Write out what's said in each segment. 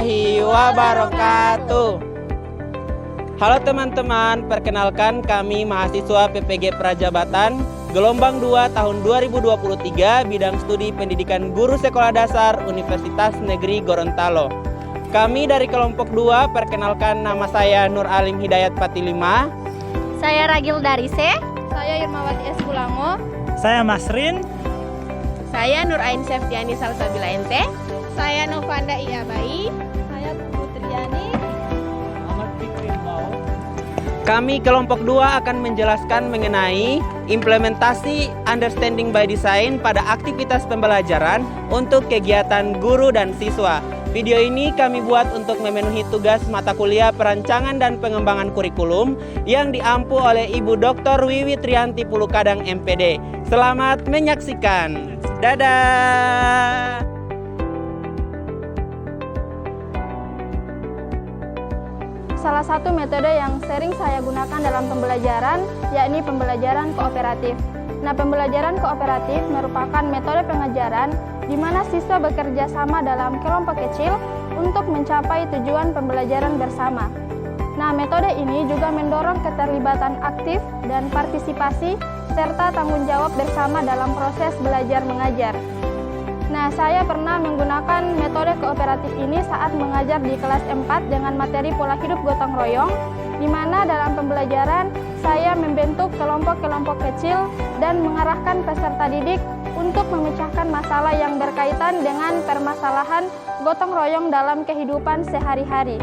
warahmatullahi wabarakatuh. Halo teman-teman, perkenalkan kami mahasiswa PPG Prajabatan Gelombang 2 tahun 2023 bidang studi pendidikan guru sekolah dasar Universitas Negeri Gorontalo. Kami dari kelompok 2, perkenalkan nama saya Nur Alim Hidayat Patilima. Saya Ragil Darise. Saya Irmawati S. Bulango. Saya Masrin. Saya Nur Ain Septiani Salsabila Ente. Saya Novanda Iyabai. Saya Putriani. Ahmad Fikri Mau. Kami kelompok 2 akan menjelaskan mengenai implementasi understanding by design pada aktivitas pembelajaran untuk kegiatan guru dan siswa. Video ini kami buat untuk memenuhi tugas mata kuliah perancangan dan pengembangan kurikulum yang diampu oleh Ibu Dr. Wiwi Trianti Pulukadang MPD. Selamat menyaksikan. Dadah. Salah satu metode yang sering saya gunakan dalam pembelajaran yakni pembelajaran kooperatif. Nah, pembelajaran kooperatif merupakan metode pengajaran di mana siswa bekerja sama dalam kelompok kecil untuk mencapai tujuan pembelajaran bersama. Nah, metode ini juga mendorong keterlibatan aktif dan partisipasi serta tanggung jawab bersama dalam proses belajar mengajar. Nah, saya pernah menggunakan metode kooperatif ini saat mengajar di kelas 4 dengan materi pola hidup gotong royong, di mana dalam pembelajaran saya membentuk kelompok-kelompok kecil dan mengarahkan peserta didik untuk memecahkan masalah yang berkaitan dengan permasalahan gotong royong dalam kehidupan sehari-hari.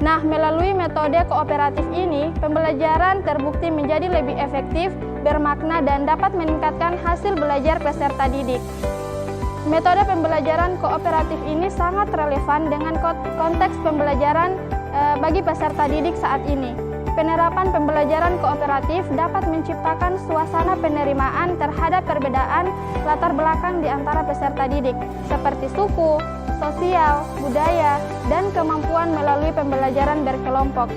Nah, melalui metode kooperatif ini, pembelajaran terbukti menjadi lebih efektif, bermakna, dan dapat meningkatkan hasil belajar peserta didik. Metode pembelajaran kooperatif ini sangat relevan dengan konteks pembelajaran bagi peserta didik saat ini. Penerapan pembelajaran kooperatif dapat menciptakan suasana penerimaan terhadap perbedaan latar belakang di antara peserta didik, seperti suku, sosial, budaya, dan kemampuan melalui pembelajaran berkelompok.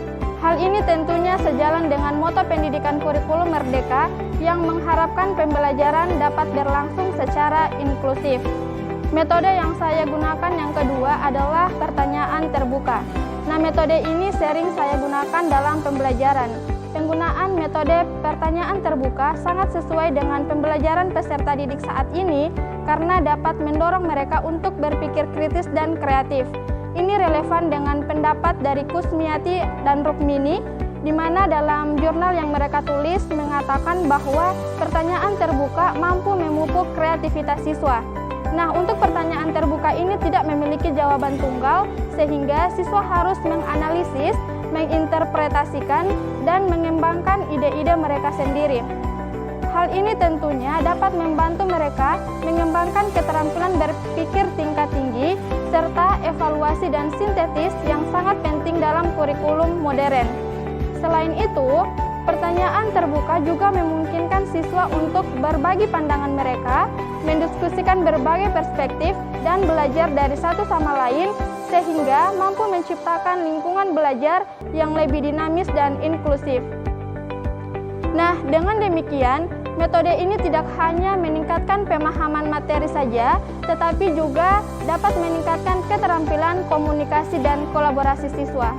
Hal ini tentunya sejalan dengan moto pendidikan kurikulum merdeka yang mengharapkan pembelajaran dapat berlangsung secara inklusif. Metode yang saya gunakan yang kedua adalah pertanyaan terbuka. Nah, metode ini sering saya gunakan dalam pembelajaran. Penggunaan metode pertanyaan terbuka sangat sesuai dengan pembelajaran peserta didik saat ini karena dapat mendorong mereka untuk berpikir kritis dan kreatif. Ini relevan dengan pendapat dari Kusmiati dan Rukmini, di mana dalam jurnal yang mereka tulis mengatakan bahwa pertanyaan terbuka mampu memupuk kreativitas siswa. Nah, untuk pertanyaan terbuka ini tidak memiliki jawaban tunggal, sehingga siswa harus menganalisis, menginterpretasikan, dan mengembangkan ide-ide mereka sendiri. Hal ini tentunya dapat membantu mereka mengembangkan keterampilan berpikir tingkat tinggi, serta evaluasi dan sintetis yang sangat penting dalam kurikulum modern. Selain itu, pertanyaan terbuka juga memungkinkan siswa untuk berbagi pandangan mereka, mendiskusikan berbagai perspektif, dan belajar dari satu sama lain, sehingga mampu menciptakan lingkungan belajar yang lebih dinamis dan inklusif. Nah, dengan demikian, metode ini tidak hanya meningkatkan pemahaman materi saja, tetapi juga dapat meningkatkan keterampilan komunikasi dan kolaborasi siswa.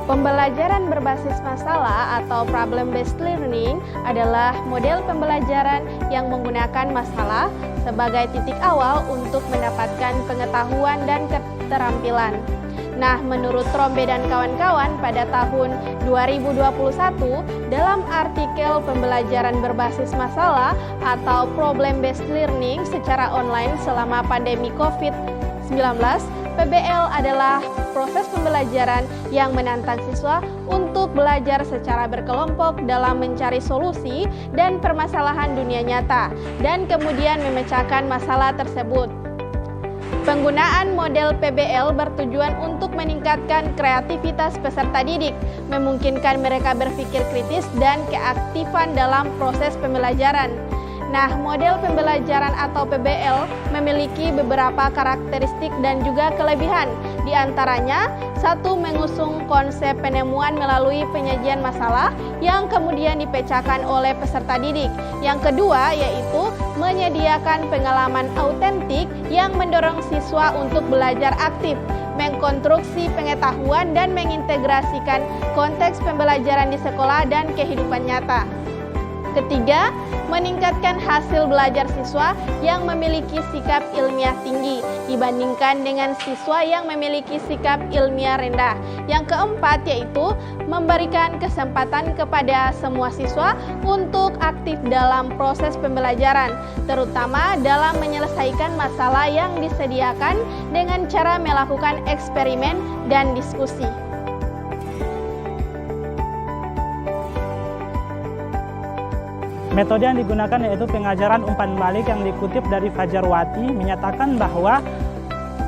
Pembelajaran berbasis masalah atau problem-based learning adalah model pembelajaran yang menggunakan masalah sebagai titik awal untuk mendapatkan pengetahuan dan keterampilan. Nah, menurut Trombe dan kawan-kawan pada tahun 2021, dalam artikel pembelajaran berbasis masalah atau problem-based learning secara online selama pandemi COVID-19, PBL adalah proses pembelajaran yang menantang siswa untuk belajar secara berkelompok dalam mencari solusi dan permasalahan dunia nyata, dan kemudian memecahkan masalah tersebut. Penggunaan model PBL bertujuan untuk meningkatkan kreativitas peserta didik, memungkinkan mereka berpikir kritis dan keaktifan dalam proses pembelajaran. Nah, model pembelajaran atau PBL memiliki beberapa karakteristik dan juga kelebihan. Di antaranya Satu, mengusung konsep penemuan melalui penyajian masalah yang kemudian dipecahkan oleh peserta didik. Yang kedua, yaitu menyediakan pengalaman autentik yang mendorong siswa untuk belajar aktif, mengkonstruksi pengetahuan dan mengintegrasikan konteks pembelajaran di sekolah dan kehidupan nyata. Ketiga, meningkatkan hasil belajar siswa yang memiliki sikap ilmiah tinggi dibandingkan dengan siswa yang memiliki sikap ilmiah rendah. Yang keempat, yaitu memberikan kesempatan kepada semua siswa untuk aktif dalam proses pembelajaran, terutama dalam menyelesaikan masalah yang disediakan dengan cara melakukan eksperimen dan diskusi. Metode yang digunakan yaitu pengajaran umpan balik yang dikutip dari Fajarwati menyatakan bahwa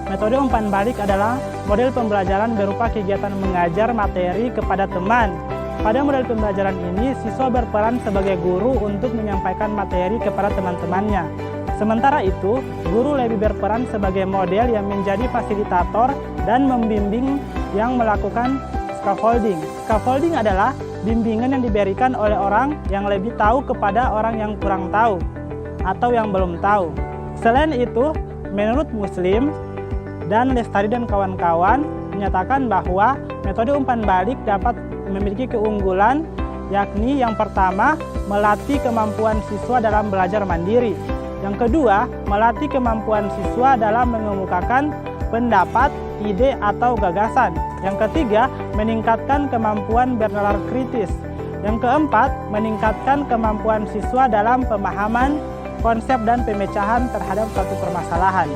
metode umpan balik adalah model pembelajaran berupa kegiatan mengajar materi kepada teman. Pada model pembelajaran ini, siswa berperan sebagai guru untuk menyampaikan materi kepada teman-temannya. Sementara itu, guru lebih berperan sebagai model yang menjadi fasilitator dan membimbing yang melakukan scaffolding. Scaffolding adalah bimbingan yang diberikan oleh orang yang lebih tahu kepada orang yang kurang tahu atau yang belum tahu. Selain itu, menurut Muslim dan Lestari dan kawan-kawan menyatakan bahwa metode umpan balik dapat memiliki keunggulan, yakni yang pertama, melatih kemampuan siswa dalam belajar mandiri. Yang kedua, melatih kemampuan siswa dalam mengemukakan pendapat, ide, atau gagasan. Yang ketiga, meningkatkan kemampuan bernalar kritis. Yang keempat, meningkatkan kemampuan siswa dalam pemahaman, konsep, dan pemecahan terhadap suatu permasalahan.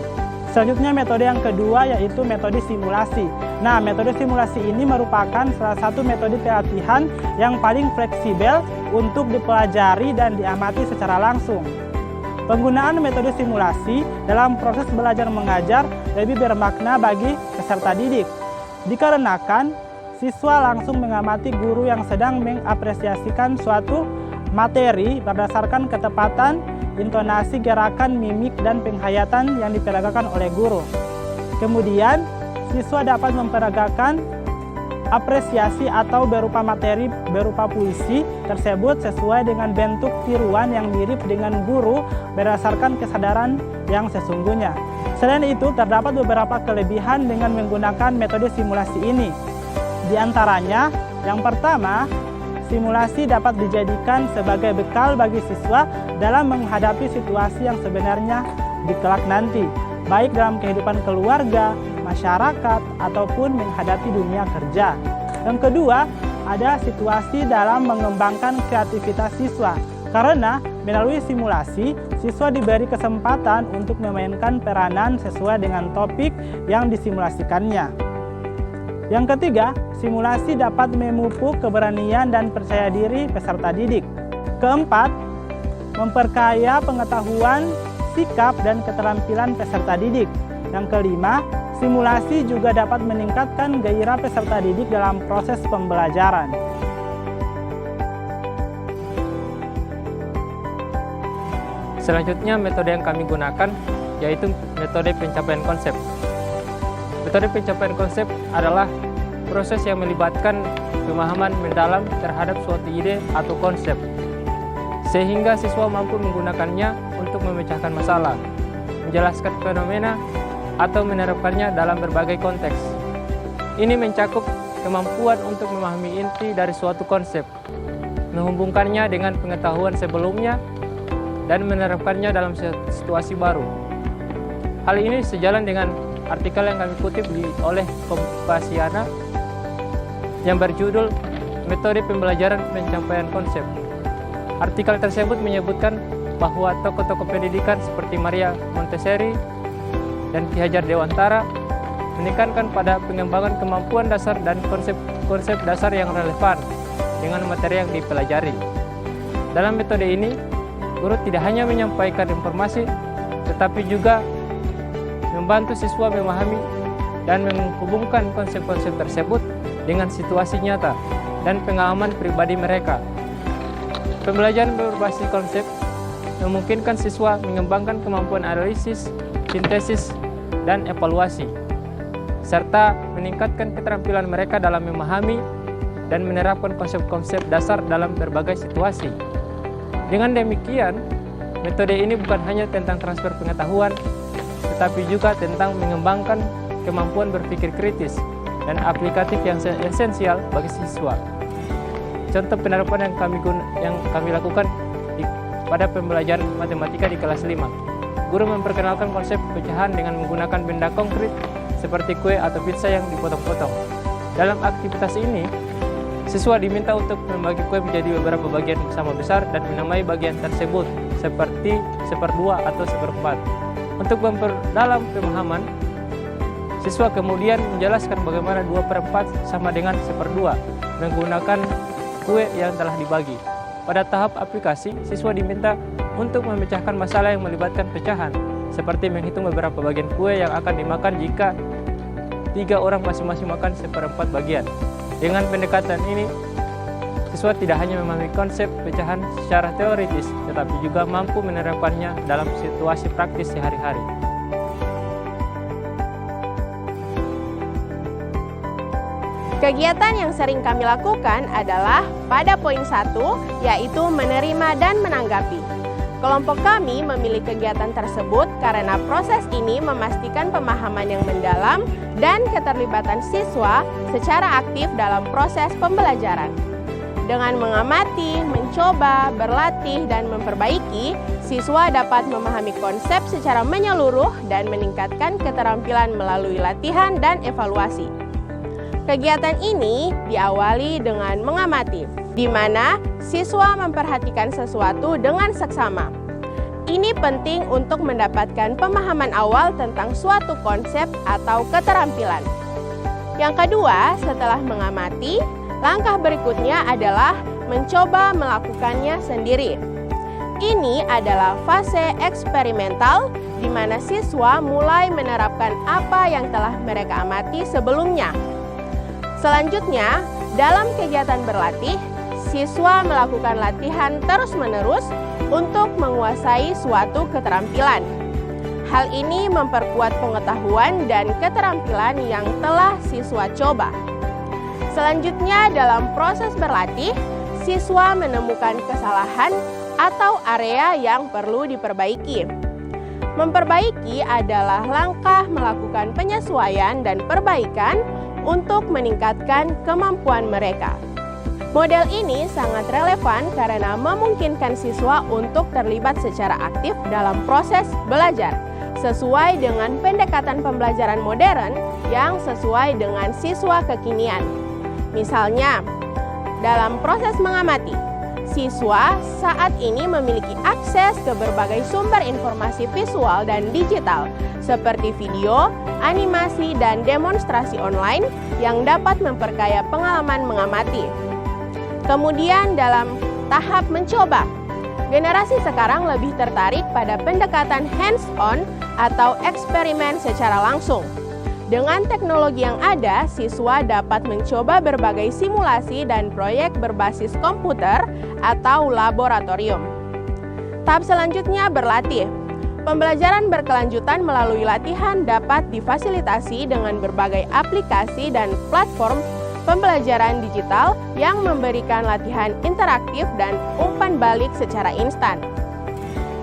Selanjutnya, metode yang kedua yaitu metode simulasi. Nah, metode simulasi ini merupakan salah satu metode pelatihan yang paling fleksibel untuk dipelajari dan diamati secara langsung. Penggunaan metode simulasi dalam proses belajar mengajar lebih bermakna bagi peserta didik, dikarenakan siswa langsung mengamati guru yang sedang mengapresiasikan suatu materi berdasarkan ketepatan, intonasi, gerakan, mimik, dan penghayatan yang diperagakan oleh guru. Kemudian, siswa dapat memperagakan apresiasi atau berupa materi berupa puisi tersebut sesuai dengan bentuk tiruan yang mirip dengan guru berdasarkan kesadaran yang sesungguhnya. Selain itu, terdapat beberapa kelebihan dengan menggunakan metode simulasi ini. Di antaranya, yang pertama, simulasi dapat dijadikan sebagai bekal bagi siswa dalam menghadapi situasi yang sebenarnya di kelak nanti, baik dalam kehidupan keluarga, masyarakat, ataupun menghadapi dunia kerja. Yang kedua, ada situasi dalam mengembangkan kreativitas siswa. Karena melalui simulasi, siswa diberi kesempatan untuk memainkan peranan sesuai dengan topik yang disimulasikannya. Yang ketiga, simulasi dapat memupuk keberanian dan percaya diri peserta didik. Keempat, memperkaya pengetahuan, sikap, dan keterampilan peserta didik. Yang kelima, simulasi juga dapat meningkatkan gairah peserta didik dalam proses pembelajaran. Selanjutnya, metode yang kami gunakan yaitu metode pencapaian konsep. Metode pencapaian konsep adalah proses yang melibatkan pemahaman mendalam terhadap suatu ide atau konsep, sehingga siswa mampu menggunakannya untuk memecahkan masalah, menjelaskan fenomena, atau menerapkannya dalam berbagai konteks. Ini mencakup kemampuan untuk memahami inti dari suatu konsep, menghubungkannya dengan pengetahuan sebelumnya, dan menerapkannya dalam situasi baru. Hal ini sejalan dengan artikel yang kami kutip oleh Kompasiana yang berjudul Metode Pembelajaran Pencapaian Konsep. Artikel tersebut menyebutkan bahwa tokoh-tokoh pendidikan seperti Maria Montessori dan Ki Hajar Dewantara menekankan pada pengembangan kemampuan dasar dan konsep-konsep dasar yang relevan dengan materi yang dipelajari. Dalam metode ini, guru tidak hanya menyampaikan informasi, tetapi juga membantu siswa memahami dan menghubungkan konsep-konsep tersebut dengan situasi nyata dan pengalaman pribadi mereka. Pembelajaran berbasis konsep memungkinkan siswa mengembangkan kemampuan analisis, sintesis, dan evaluasi. serta meningkatkan keterampilan mereka dalam memahami dan menerapkan konsep-konsep dasar dalam berbagai situasi. Dengan demikian, metode ini bukan hanya tentang transfer pengetahuan, tetapi juga tentang mengembangkan kemampuan berpikir kritis dan aplikatif yang esensial bagi siswa. Contoh penerapan yang kami lakukan pada pembelajaran matematika di kelas 5. Guru memperkenalkan konsep pecahan dengan menggunakan benda konkret seperti kue atau pizza yang dipotong-potong. Dalam aktivitas ini, siswa diminta untuk membagi kue menjadi beberapa bagian sama besar dan menamai bagian tersebut seperti 1/2 atau 1/4. Untuk memperdalam pemahaman, siswa kemudian menjelaskan bagaimana 2/4 sama dengan 1/2 menggunakan kue yang telah dibagi. Pada tahap aplikasi, siswa diminta untuk memecahkan masalah yang melibatkan pecahan, seperti menghitung beberapa bagian kue yang akan dimakan jika 3 orang masing-masing makan 1/4 bagian. Dengan pendekatan ini, siswa tidak hanya memahami konsep pecahan secara teoritis, tetapi juga mampu menerapkannya dalam situasi praktis sehari-hari. Kegiatan yang sering kami lakukan adalah pada poin 1, yaitu menerima dan menanggapi. Kelompok kami memilih kegiatan tersebut karena proses ini memastikan pemahaman yang mendalam dan keterlibatan siswa secara aktif dalam proses pembelajaran. Dengan mengamati, mencoba, berlatih, dan memperbaiki, siswa dapat memahami konsep secara menyeluruh dan meningkatkan keterampilan melalui latihan dan evaluasi. Kegiatan ini diawali dengan mengamati, di mana siswa memperhatikan sesuatu dengan seksama. Ini penting untuk mendapatkan pemahaman awal tentang suatu konsep atau keterampilan. Yang kedua, setelah mengamati, langkah berikutnya adalah mencoba melakukannya sendiri. Ini adalah fase eksperimental di mana siswa mulai menerapkan apa yang telah mereka amati sebelumnya. Selanjutnya, dalam kegiatan berlatih, siswa melakukan latihan terus-menerus untuk menguasai suatu keterampilan. Hal ini memperkuat pengetahuan dan keterampilan yang telah siswa coba. Selanjutnya, dalam proses berlatih, siswa menemukan kesalahan atau area yang perlu diperbaiki. Memperbaiki adalah langkah melakukan penyesuaian dan perbaikan untuk meningkatkan kemampuan mereka. Model ini sangat relevan karena memungkinkan siswa untuk terlibat secara aktif dalam proses belajar, sesuai dengan pendekatan pembelajaran modern yang sesuai dengan siswa kekinian. Misalnya, dalam proses mengamati, siswa saat ini memiliki akses ke berbagai sumber informasi visual dan digital, seperti video, animasi, dan demonstrasi online yang dapat memperkaya pengalaman mengamati. Kemudian dalam tahap mencoba, generasi sekarang lebih tertarik pada pendekatan hands-on atau eksperimen secara langsung. Dengan teknologi yang ada, siswa dapat mencoba berbagai simulasi dan proyek berbasis komputer atau laboratorium. Tahap selanjutnya berlatih. Pembelajaran berkelanjutan melalui latihan dapat difasilitasi dengan berbagai aplikasi dan platform pembelajaran digital yang memberikan latihan interaktif dan umpan balik secara instan.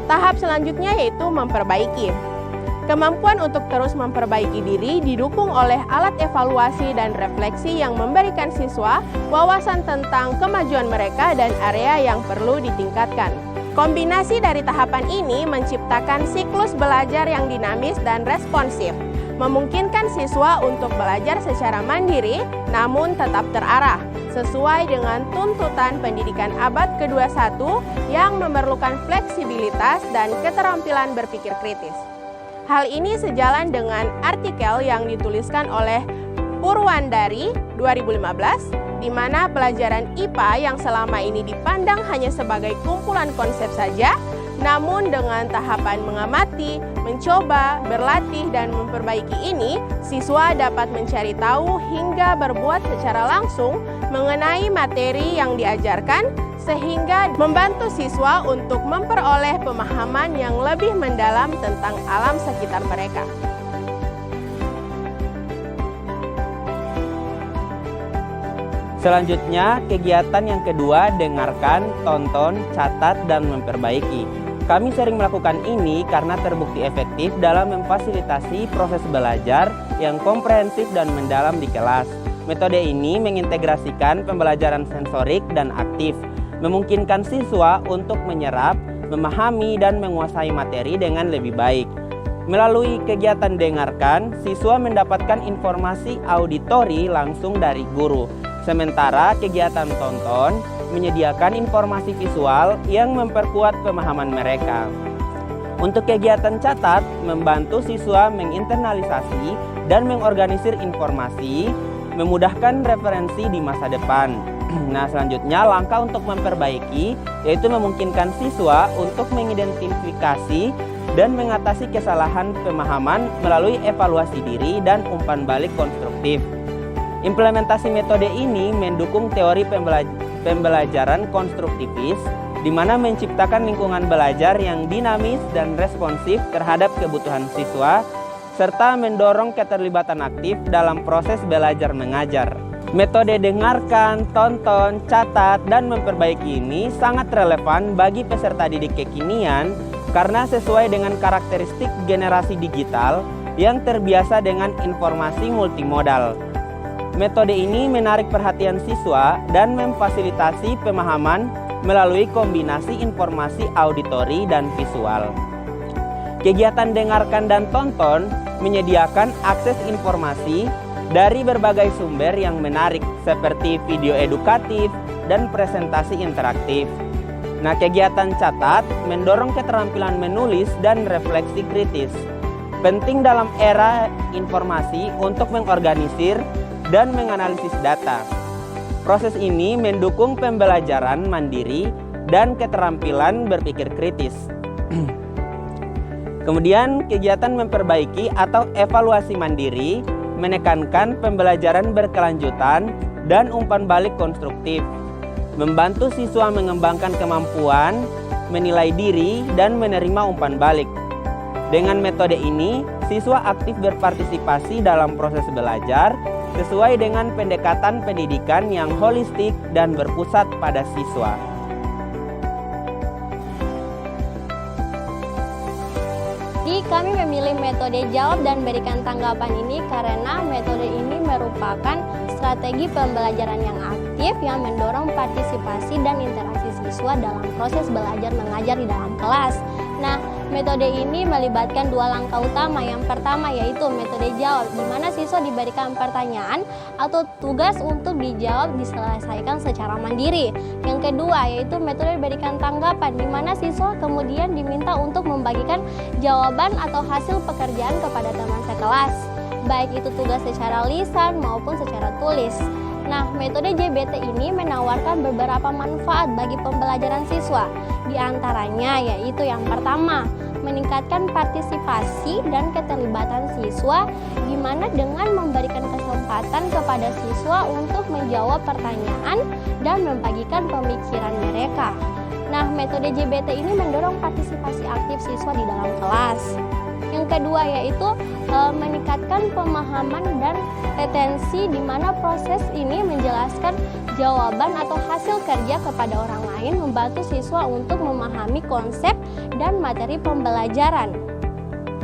Tahap selanjutnya yaitu memperbaiki. Kemampuan untuk terus memperbaiki diri didukung oleh alat evaluasi dan refleksi yang memberikan siswa wawasan tentang kemajuan mereka dan area yang perlu ditingkatkan. Kombinasi dari tahapan ini menciptakan siklus belajar yang dinamis dan responsif, memungkinkan siswa untuk belajar secara mandiri namun tetap terarah, sesuai dengan tuntutan pendidikan abad ke-21 yang memerlukan fleksibilitas dan keterampilan berpikir kritis. Hal ini sejalan dengan artikel yang dituliskan oleh Purwandari 2015, di mana pelajaran IPA yang selama ini dipandang hanya sebagai kumpulan konsep saja, namun dengan tahapan mengamati, mencoba, berlatih, dan memperbaiki ini, siswa dapat mencari tahu hingga berbuat secara langsung mengenai materi yang diajarkan, sehingga membantu siswa untuk memperoleh pemahaman yang lebih mendalam tentang alam sekitar mereka. Selanjutnya, kegiatan yang kedua, dengarkan, tonton, catat, dan memperbaiki. Kami sering melakukan ini karena terbukti efektif dalam memfasilitasi proses belajar yang komprehensif dan mendalam di kelas. Metode ini mengintegrasikan pembelajaran sensorik dan aktif, memungkinkan siswa untuk menyerap, memahami, dan menguasai materi dengan lebih baik. Melalui kegiatan dengarkan, siswa mendapatkan informasi auditori langsung dari guru. Sementara kegiatan tonton menyediakan informasi visual yang memperkuat pemahaman mereka. Untuk kegiatan catat, membantu siswa menginternalisasi dan mengorganisir informasi, memudahkan referensi di masa depan. Nah, selanjutnya langkah untuk memperbaiki yaitu memungkinkan siswa untuk mengidentifikasi dan mengatasi kesalahan pemahaman melalui evaluasi diri dan umpan balik konstruktif. Implementasi metode ini mendukung teori pembelajaran konstruktivis, di mana menciptakan lingkungan belajar yang dinamis dan responsif terhadap kebutuhan siswa, serta mendorong keterlibatan aktif dalam proses belajar mengajar. Metode dengarkan, tonton, catat, dan memperbaiki ini sangat relevan bagi peserta didik kekinian karena sesuai dengan karakteristik generasi digital yang terbiasa dengan informasi multimodal. Metode ini menarik perhatian siswa dan memfasilitasi pemahaman melalui kombinasi informasi auditori dan visual. Kegiatan dengarkan dan tonton menyediakan akses informasi dari berbagai sumber yang menarik seperti video edukatif dan presentasi interaktif. Nah, kegiatan catat mendorong keterampilan menulis dan refleksi kritis. Penting dalam era informasi untuk mengorganisir dan menganalisis data. Proses ini mendukung pembelajaran mandiri dan keterampilan berpikir kritis. Kemudian kegiatan memperbaiki atau evaluasi mandiri menekankan pembelajaran berkelanjutan dan umpan balik konstruktif, membantu siswa mengembangkan kemampuan, menilai diri, dan menerima umpan balik. Dengan metode ini, siswa aktif berpartisipasi dalam proses belajar sesuai dengan pendekatan pendidikan yang holistik dan berpusat pada siswa. Jadi kami memilih metode jawab dan berikan tanggapan ini karena metode ini merupakan strategi pembelajaran yang aktif yang mendorong partisipasi dan interaksi siswa dalam proses belajar mengajar di dalam kelas. Nah, metode ini melibatkan dua langkah utama. Yang pertama yaitu metode jawab, di mana siswa diberikan pertanyaan atau tugas untuk dijawab diselesaikan secara mandiri. Yang kedua yaitu metode berikan tanggapan, di mana siswa kemudian diminta untuk membagikan jawaban atau hasil pekerjaan kepada teman sekelas, baik itu tugas secara lisan maupun secara tulis. Nah, metode JBT ini menawarkan beberapa manfaat bagi pembelajaran siswa. Di antaranya yaitu yang pertama, meningkatkan partisipasi dan keterlibatan siswa, di mana dengan memberikan kesempatan kepada siswa untuk menjawab pertanyaan dan membagikan pemikiran mereka. Nah, metode JBT ini mendorong partisipasi aktif siswa di dalam kelas. Yang kedua yaitu meningkatkan pemahaman dan retensi, di mana proses ini menjelaskan jawaban atau hasil kerja kepada orang lain, membantu siswa untuk memahami konsep dan materi pembelajaran.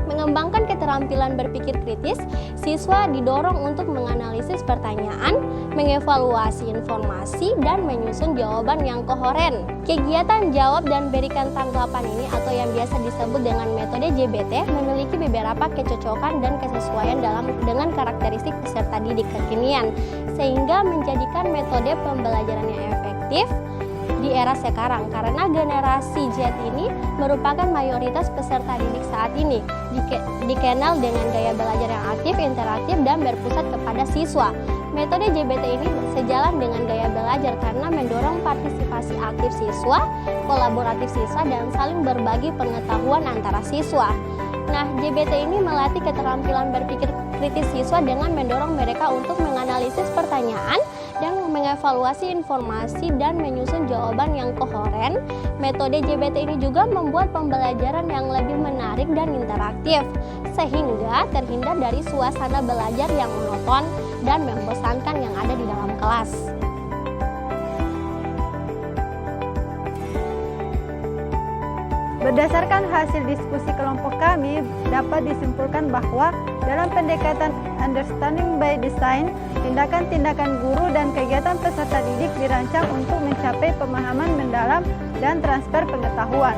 Mengembangkan keterampilan berpikir kritis, siswa didorong untuk menganalisis pertanyaan, mengevaluasi informasi, dan menyusun jawaban yang kohen. Kegiatan jawab dan berikan tanggapan ini atau yang biasa disebut dengan metode JBT memiliki beberapa kecocokan dan kesesuaian dengan karakteristik peserta didik kekinian, sehingga menjadikan metode pembelajaran yang efektif di era sekarang, karena generasi Z ini merupakan mayoritas peserta didik saat ini, dikenal dengan gaya belajar yang aktif, interaktif, dan berpusat kepada siswa. Metode JBT ini sejalan dengan gaya belajar karena mendorong partisipasi aktif siswa, kolaboratif siswa, dan saling berbagi pengetahuan antara siswa. Nah, JBT ini melatih keterampilan berpikir kritis siswa dengan mendorong mereka untuk menganalisis pertanyaan dan mengevaluasi informasi dan menyusun jawaban yang kohen. Metode JBT ini juga membuat pembelajaran yang lebih menarik dan interaktif, sehingga terhindar dari suasana belajar yang monoton dan membosankan yang ada di dalam kelas. Berdasarkan hasil diskusi kelompok kami, dapat disimpulkan bahwa dalam pendekatan Understanding by Design, tindakan-tindakan guru dan kegiatan peserta didik dirancang untuk mencapai pemahaman mendalam dan transfer pengetahuan.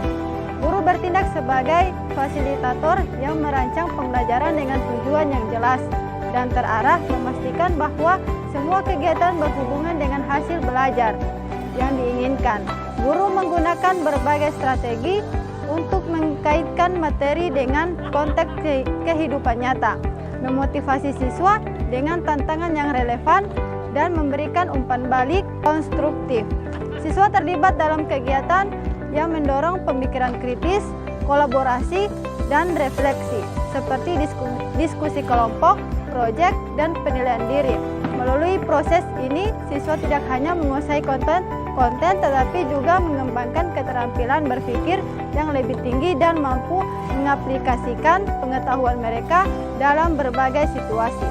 Guru bertindak sebagai fasilitator yang merancang pembelajaran dengan tujuan yang jelas dan terarah, memastikan bahwa semua kegiatan berhubungan dengan hasil belajar yang diinginkan. Guru menggunakan berbagai strategi untuk mengkaitkan materi dengan konteks kehidupan nyata, memotivasi siswa dengan tantangan yang relevan, dan memberikan umpan balik konstruktif. Siswa terlibat dalam kegiatan yang mendorong pemikiran kritis, kolaborasi, dan refleksi, seperti diskusi kelompok, proyek, dan penilaian diri. Melalui proses ini, siswa tidak hanya menguasai konten, tetapi juga mengembangkan keterampilan berpikir yang lebih tinggi dan mampu mengaplikasikan pengetahuan mereka dalam berbagai situasi.